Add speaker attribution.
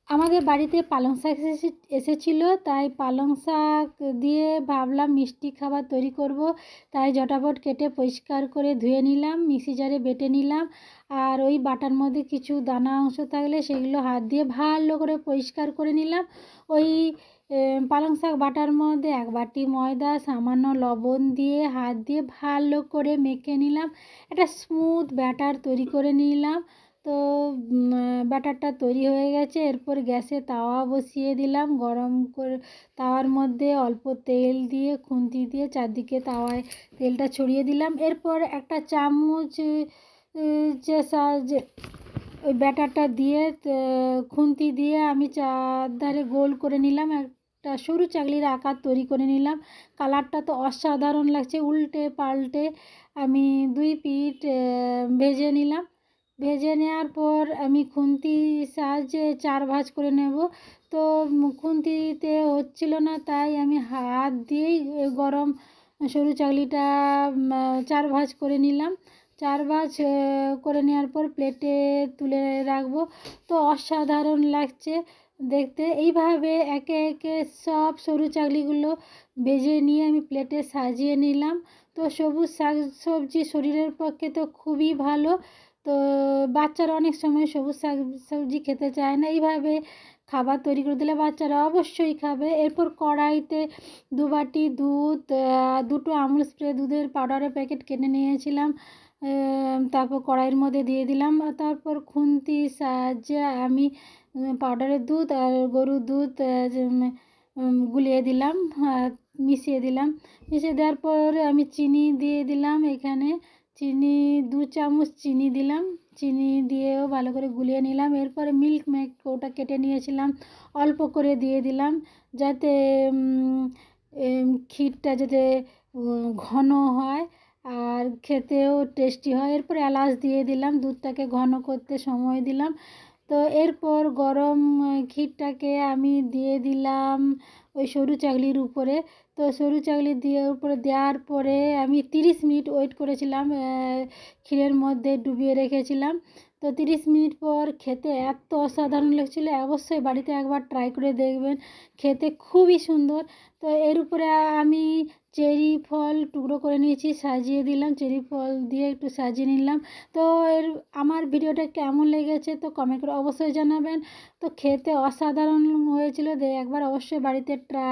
Speaker 1: আমাদের বাড়িতে পালং শাক এসেছিলো, তাই পালং শাক দিয়ে ভাবলাম মিষ্টি খাবার তৈরি করব। তাই ঝটাপট কেটে পরিষ্কার করে ধুয়ে নিলাম, মিক্সি জারে বেটে নিলাম। আর ওই বাটার মধ্যে কিছু দানা অংশ থাকলে সেগুলো হাত দিয়ে ভালো করে পরিষ্কার করে নিলাম। ওই পালং শাক বাটার মধ্যে 1 বাটি ময়দা, সামান্য লবণ দিয়ে হাত দিয়ে ভালো করে মেখে নিলাম। একটা স্মুথ ব্যাটার তৈরি করে নিলাম। তো ব্যাটারটা তৈরি হয়ে গেছে। এরপর গ্যাসে তাওয়া বসিয়ে দিলাম, গরম করে তাওয়ার মধ্যে অল্প তেল দিয়ে খুন্তি দিয়ে চারদিকে তাওয়ায় তেলটা ছড়িয়ে দিলাম। এরপর একটা চামচ যে সাহায্যে ওই ব্যাটারটা দিয়ে খুন্তি দিয়ে আমি চারধারে গোল করে নিলাম, একটা সরু চাকলির আকার তৈরি করে নিলাম। কালারটা তো অসাধারণ লাগছে। উল্টে পাল্টে আমি 2 পিঠ ভেজে নিলাম। ভেজে নেওয়ার পর আমি খুন্তির সাহায্যে 4 ভাঁজ করে নেব। তো খুন্তিতে হচ্ছিল না, তাই আমি হাত দিয়েই গরম সরু চাকলিটা 4 ভাঁজ করে নিলাম। 4 ভাঁজ করে নেওয়ার পর প্লেটে তুলে রাখবো। তো অসাধারণ লাগছে দেখতে। এইভাবে একে একে সব সরু চাকলিগুলো ভেজে নিয়ে আমি প্লেটে সাজিয়ে নিলাম। তো সবুজ শাক সবজি শরীরের পক্ষে তো খুবই ভালো। তো বাচ্চারা অনেক সময় সবুজ শাক সবজি খেতে চায় না। এইভাবে খাবার তৈরি করে দিলে বাচ্চারা অবশ্যই খাবে। এরপর কড়াইতে 2 বাটি দুধ, 2টো আমুল স্প্রে দুধের পাউডারের প্যাকেট কিনে নিয়েছিলাম। তারপর কড়াইয়ের মধ্যে দিয়ে দিলাম। তারপর খুন্তির সাহায্যে আমি পাউডারের দুধ আর গরুর দুধ গুলিয়ে দিলাম, মিশিয়ে দিলাম। মিশিয়ে দেওয়ার পর আমি চিনি দিয়ে দিলাম এখানে। চিনি 2 চামচ চিনি দিলাম। চিনি দিয়েও ভালো করে গুলিয়ে নিলাম। এরপরে মিল্ক মেড ওটা কেটে নিয়েছিলাম, অল্প করে দিয়ে দিলাম, যাতে ক্ষীরটা যাতে ঘন হয় আর খেতেও টেস্টি হয়। এরপর এলাচ দিয়ে দিলাম, দুধটাকে ঘন করতে সময় দিলাম। তো এরপর গরম ক্ষীরটাকে আমি দিয়ে দিলাম ওই সরু চাকলির উপরে। তো সরু চাকলি দিয়ে উপরে দেওয়ার পরে আমি 30 মিনিট ওয়েট করেছিলাম, ক্ষীরের মধ্যে ডুবিয়ে রেখেছিলাম। তো 30 মিনিট পর খেতে এত অসাধারণ লাগছিলো, অবশ্যই বাড়িতে একবার ট্রাই করে দেখবেন, খেতে খুবই সুন্দর। তো এর উপরে আমি চেরি ফল টুকরো করে নিয়েছি, সাজিয়ে দিলাম, চেরি ফল দিয়ে একটু সাজিয়ে নিলাম। তো আমার ভিডিওটা কেমন লেগেছে তো কমেন্ট করে অবশ্যই জানাবেন। তো খেতে অসাধারণ হয়েছিল, একবার অবশ্যই বাড়িতে ট্রাই